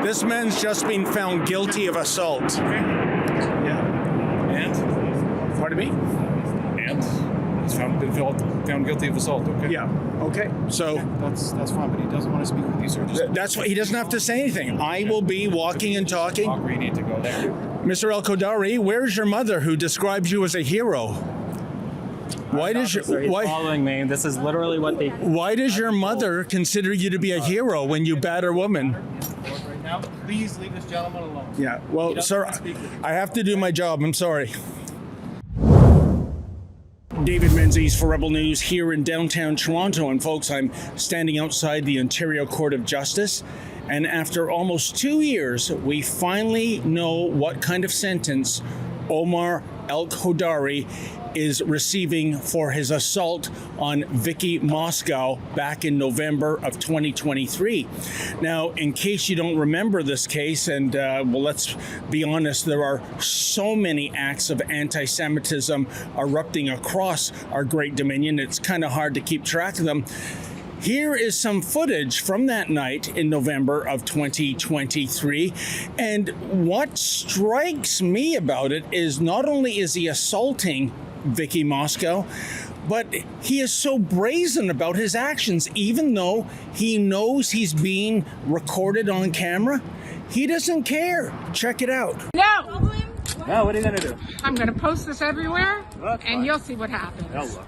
This man's just been found guilty of assault. Okay. Yeah. And? Pardon me? And? He's been found guilty of assault, okay? Yeah. Okay. So That's fine, but he doesn't want to speak with you, sir. Just that's why he doesn't have to say anything. I will be walking and talking. talk where you need to go there. Mr. Elkhodary, where's your mother who describes you as a hero? Why does He's why following me. This is literally what they... why does your mother consider you to be a hero when you batter women? Right now, please leave this gentleman alone. Yeah. Well, sir, I have to do my job. I'm sorry. David Menzies for Rebel News here in downtown Toronto. And folks, I'm standing outside the Ontario Court of Justice. And after almost 2 years, we finally know what kind of sentence Omar Elkhodary is receiving for his assault on Vicky Moscow back in November of 2023. Now, in case you don't remember this case, and well, let's be honest, there are so many acts of anti-Semitism erupting across our great dominion, it's kind of hard to keep track of them. Here is some footage from that night in November of 2023. And what strikes me about it is not only is he assaulting Vicky Moscow, but he is so brazen about his actions, even though he knows he's being recorded on camera. He doesn't care. Check it out. No! No, what are you going to do? I'm going to post this everywhere, That's and fine. you'll see what happens. Hello.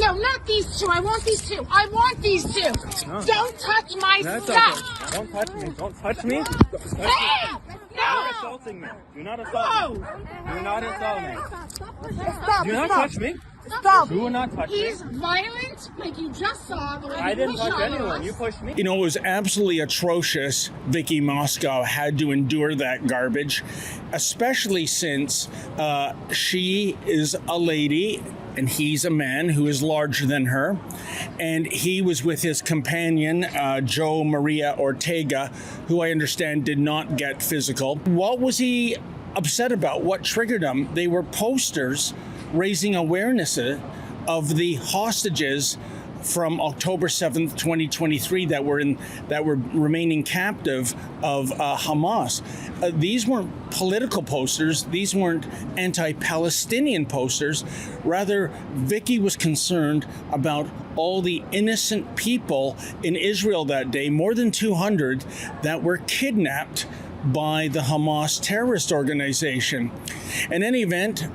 Not these two. I want these two. I want these two. No. Don't touch my That's stuff. okay. Don't touch me. Don't touch me. Hey! You're No! assaulting me. Do not assault me. No! Do not assault me. Stop! Do not touch me. Stop! Do not touch me. He's violent, like you just saw. The way I he didn't pushed touch on anyone. us. You pushed me. You know, it was absolutely atrocious. Vicky Moscow had to endure that garbage, especially since she is a lady and he's a man who is larger than her. And he was with his companion, Joe Maria Ortega, who I understand did not get physical. What was he upset about? What triggered him? They were posters raising awareness of the hostages from October 7th, 2023 that were remaining captive of Hamas. These weren't political posters. These weren't anti-Palestinian posters. Rather, Vicky was concerned about all the innocent people in Israel that day, more than 200, that were kidnapped by the Hamas terrorist organization. In any event,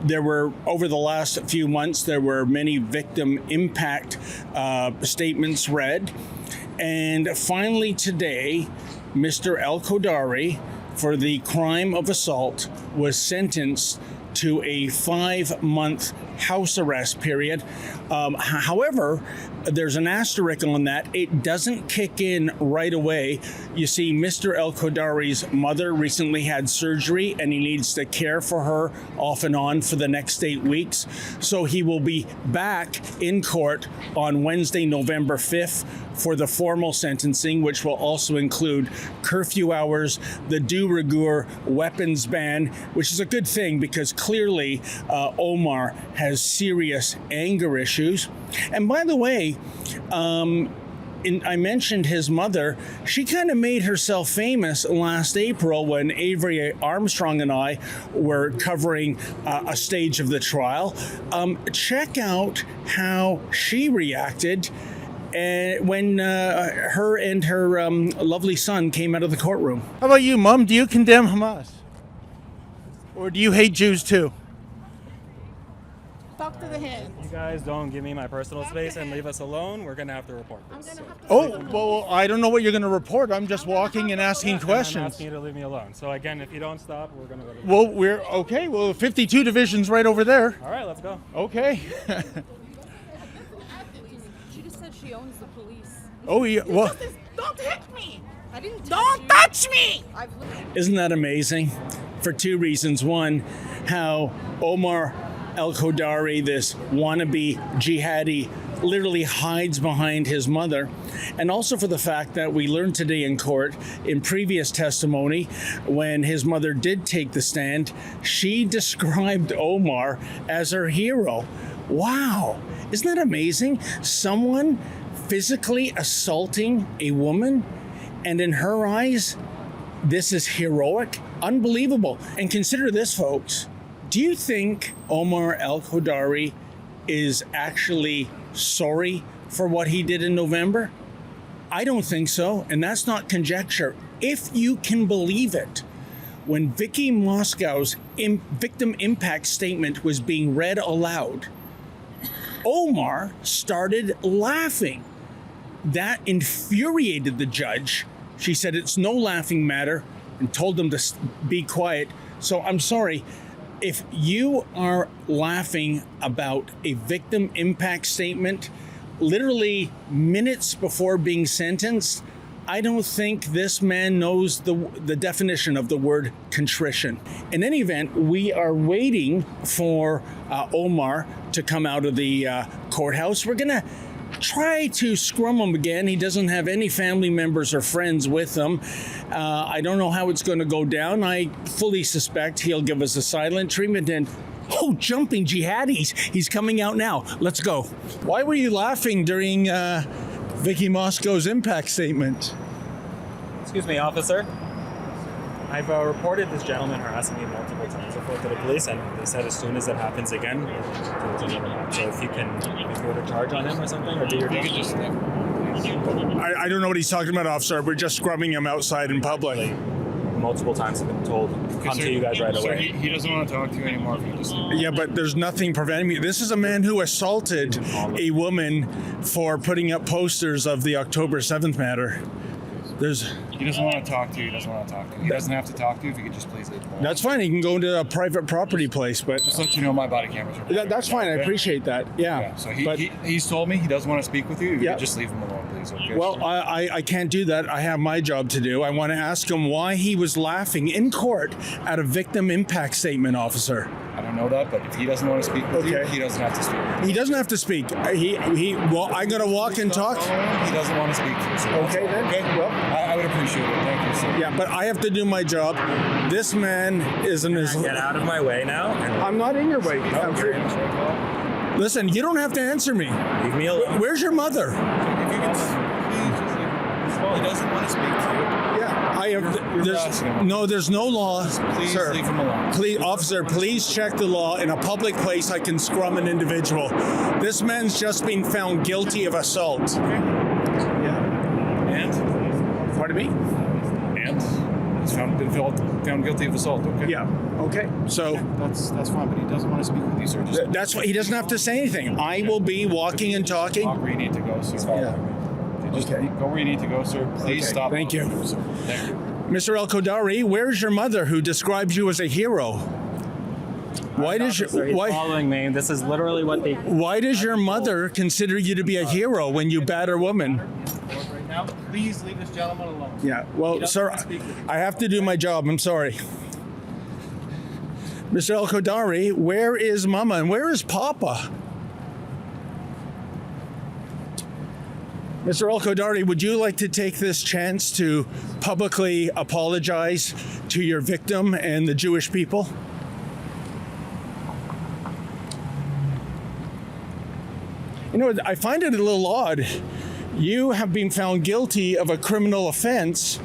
there were, over the last few months, there were many victim impact statements read. And finally today, Mr. Elkhodary, for the crime of assault, was sentenced to a 5-month house arrest period. However, there's an asterisk on that. It doesn't kick in right away. You see, Mr. Elkhodary's mother recently had surgery and he needs to care for her off and on for the next 8 weeks. So he will be back in court on Wednesday, November 5th for the formal sentencing, which will also include curfew hours, the de rigueur weapons ban, which is a good thing because clearly Omar has serious anger issues. And by the way, I mentioned his mother. She kind of made herself famous last April when Avery Armstrong and I were covering a stage of the trial. Check out how she reacted when her and her lovely son came out of the courtroom. How about you, Mom? Do you condemn Hamas? Or do you hate Jews too? Talk to the head. You guys don't give me my personal space and leave us alone. We're going to have to report this. Oh, well, I don't know what you're going to report. I'm just walking and asking I'm questions. asking you to leave me alone. So again, if you don't stop, we're going to go to Well, we're okay. Well, 52 division's right over there. All right, let's go. Okay. She just said she owns the police. Oh, yeah. Well, Don't hit me! I didn't Don't touch me! isn't that amazing? For two reasons. One, how Omar Elkhodary, this wannabe jihadi, literally hides behind his mother, and also for the fact that we learned today in court, in previous testimony, when his mother did take the stand, she described Omar as her hero. Wow, isn't that amazing? Someone physically assaulting a woman And in her eyes, this is heroic, unbelievable. And consider this, folks. Do you think Omar Elkhodary is actually sorry for what he did in November? I don't think so, and that's not conjecture. If you can believe it, when Vicky Moscow's victim impact statement was being read aloud, Omar started laughing. That infuriated the judge. She said it's no laughing matter and told them to be quiet. So I'm sorry, if you are laughing about a victim impact statement literally minutes before being sentenced, I don't think this man knows the definition of the word contrition. In any event, we are waiting for Omar to come out of the courthouse. We're gonna try to scrum him again. He doesn't have any family members or friends with him. I don't know how it's going to go down. I fully suspect he'll give us a silent treatment. And jumping jihadis, he's coming out now. Let's go. Why were you laughing during Vicky Moscow's impact statement? Excuse me, officer. I've reported this gentleman harassing me multiple times before to the police, and they said as soon as it happens again, so if you can go to charge on him or something, or do your job. I don't know what he's talking about, officer. We're just scrubbing him outside in public. Multiple times have been told, come to you guys right away. He doesn't want to talk to you anymore. If you just... Yeah, but there's nothing preventing me. This is a man who assaulted a woman for putting up posters of the October 7th matter. He doesn't want to talk to you. He doesn't want to talk to you. He doesn't have to talk to you if you could just please leave him alone. That's fine. He can go into a private property place, but Just let you know my body cameras are that's fine. I appreciate that. Yeah. So But- he's told me he doesn't want to speak with you. If you Yeah. could just leave him alone, please. Okay? Well, I can't do that. I have my job to do. I want to ask him why he was laughing in court at a victim impact statement, officer. I don't know that, but if he doesn't want to speak with you, Okay. he doesn't have to speak. He doesn't have to speak. Well, I'm going to walk and talk. He doesn't want to speak to you. So that's Okay, all. then. Okay. Well- I would appreciate it. Thank you, sir. Yeah, but I have to do my job. This man is an Get out of my way now. I'm not in your way. I'm free. Listen, you don't have to answer me. Leave me alone. Where's your mother? If you could please just leave him. He doesn't want to speak to you. Yeah, I have. You're harassing him. There's no law, Please sir. leave him alone. Please, officer, please check the law. In a public place, I can scrum an individual. This man's just been found guilty of assault. Yeah. And? Pardon me? And? He's found guilty of assault, okay? Yeah. Okay. So That's fine, but he doesn't want to speak with you, sir. Just that's why he doesn't have to say anything. I will be walking and talking. walk where you need to go, sir. Yeah. Just Okay. go where you need to go, sir. Please Okay, stop. thank you. Sir. Thank you. Mr. Elkhodary, where's your mother who describes you as a hero? Why does Officer, he's why following me. This is literally what they. why does your mother consider you to be a hero when you batter women? Right now, please leave this gentleman alone. Yeah, well, sir, I have to do my job. I'm sorry. Mr. Elkhodary, where is Mama and where is Papa? Mr. Elkhodary, would you like to take this chance to publicly apologize to your victim and the Jewish people? You know, I find it a little odd. You have been found guilty of a criminal offense,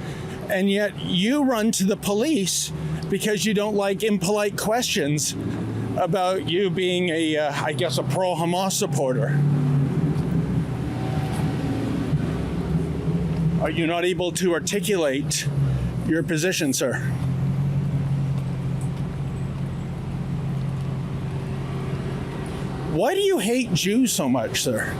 and yet you run to the police because you don't like impolite questions about you being I guess, a pro-Hamas supporter. Are you not able to articulate your position, sir? Why do you hate Jews so much, sir?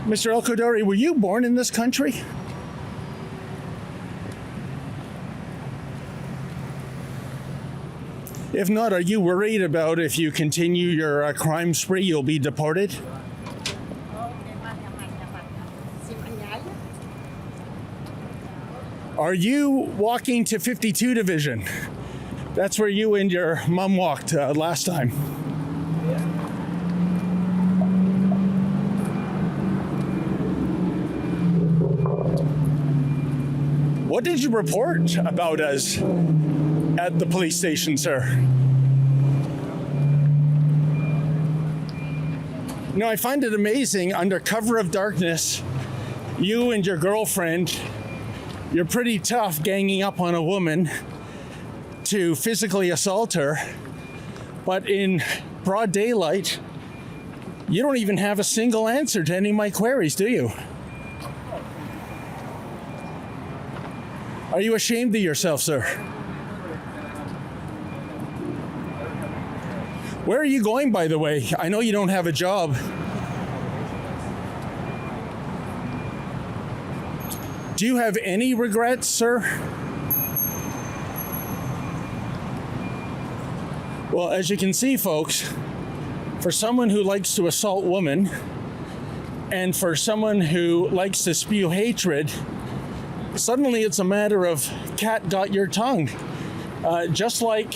Mr. Elkhodary, were you born in this country? If not, are you worried about if you continue your crime spree, you'll be deported? Are you walking to 52 Division? That's where you and your mom walked last time. What did you report about us at the police station, sir? Now, I find it amazing, under cover of darkness, you and your girlfriend, you're pretty tough ganging up on a woman to physically assault her, but in broad daylight, you don't even have a single answer to any of my queries, do you? Are you ashamed of yourself, sir? Where are you going, by the way? I know you don't have a job. Do you have any regrets, sir? Well, as you can see, folks, for someone who likes to assault women and for someone who likes to spew hatred, suddenly it's a matter of cat got your tongue. Just like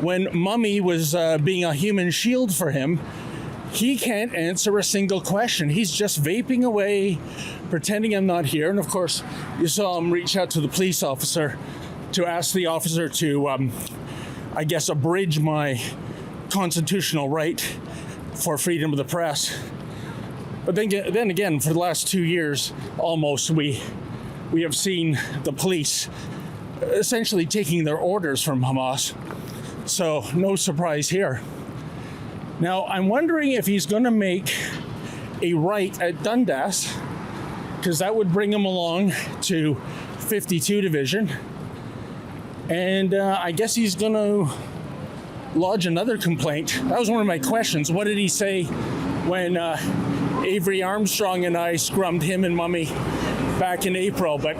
when Mummy was being a human shield for him, he can't answer a single question. He's just vaping away, pretending I'm not here. And of course, you saw him reach out to the police officer to ask the officer to, I guess, abridge my constitutional right for freedom of the press. But then again, for the last 2 years, almost, we have seen the police essentially taking their orders from Hamas. So no surprise here. Now, I'm wondering if he's going to make a right at Dundas, because that would bring him along to 52 Division. And I guess he's going to lodge another complaint. That was one of my questions. What did he say when Avery Armstrong and I scrummed him and Mummy back in April? But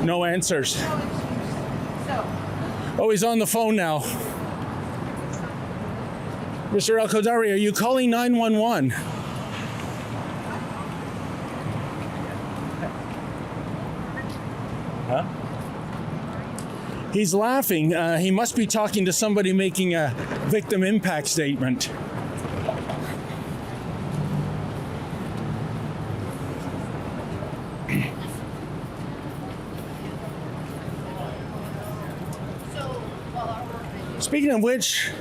no answers. Oh, he's on the phone now. Mr. Elkhodary, are you calling 911? Huh? He's laughing. He must be talking to somebody making a victim impact statement. Speaking of which,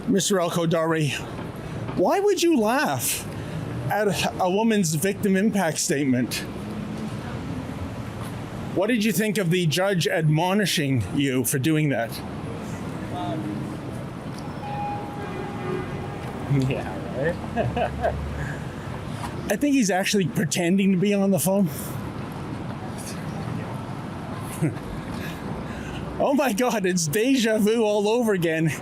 Mr. Elkhodary, why would you laugh at a woman's victim impact statement? What did you think of the judge admonishing you for doing that? Yeah, right? I think he's actually pretending to be on the phone. Oh my God, it's deja vu all over again.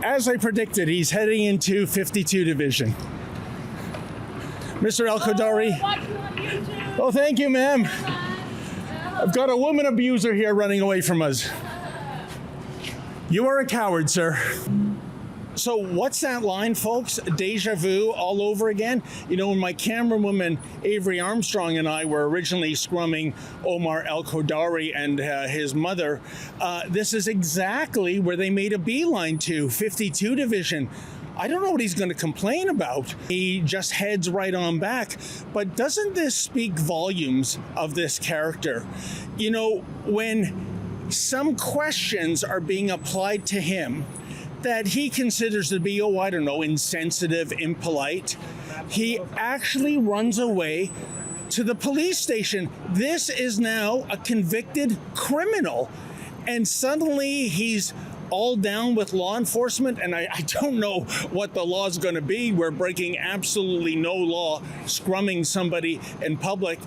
As I predicted, he's heading into 52 Division. Mr. Elkhodary. Oh, thank you, ma'am. I've got a woman abuser here running away from us. You are a coward, sir. So what's that line, folks? Deja vu all over again? You know, when my camerawoman Avery Armstrong and I were originally scrumming Omar Elkhodary and his mother, this is exactly where they made a beeline to, 52 Division. I don't know what he's going to complain about. He just heads right on back. But doesn't this speak volumes of this character? You know, when some questions are being applied to him that he considers to be, oh, I don't know, insensitive, impolite, he actually runs away to the police station. This is now a convicted criminal. And suddenly he's all down with law enforcement, and I don't know what the law is going to be. We're breaking absolutely no law, scrumming somebody in public.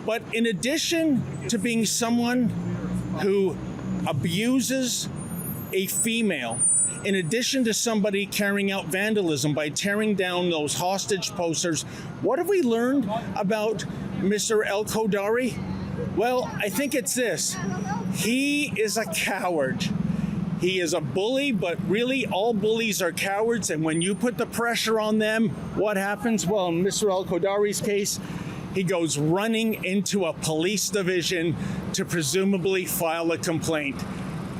But in addition to being someone who abuses a female, in addition to somebody carrying out vandalism by tearing down those hostage posters, what have we learned about Mr. Elkhodary? Well, I think it's this. He is a coward. He is a bully, but really all bullies are cowards. And when you put the pressure on them, what happens? Well, in Mr. Elkhodary's case, he goes running into a police division to presumably file a complaint.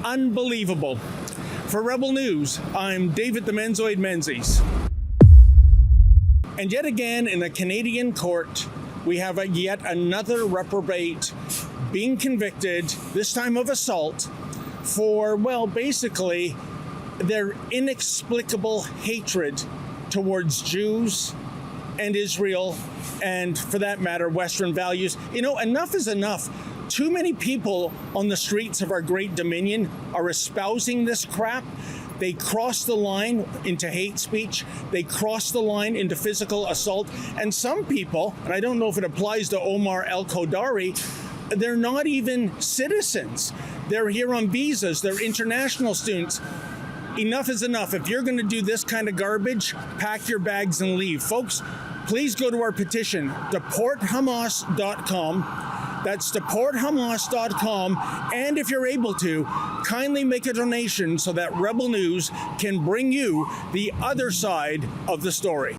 Unbelievable. For Rebel News, I'm David the Menzoid Menzies. And yet again, in a Canadian court, we have yet another reprobate being convicted, this time of assault, for, well, basically, their inexplicable hatred towards Jews and Israel, and for that matter, Western values. You know, enough is enough. Too many people on the streets of our great dominion are espousing this crap. They cross the line into hate speech. They cross the line into physical assault. And some people, and I don't know if it applies to Omar Elkhodary, they're not even citizens. They're here on visas. They're international students. Enough is enough. If you're going to do this kind of garbage, pack your bags and leave. Folks, please go to our petition, deporthamas.com. That's deporthamas.com. And if you're able to, kindly make a donation so that Rebel News can bring you the other side of the story.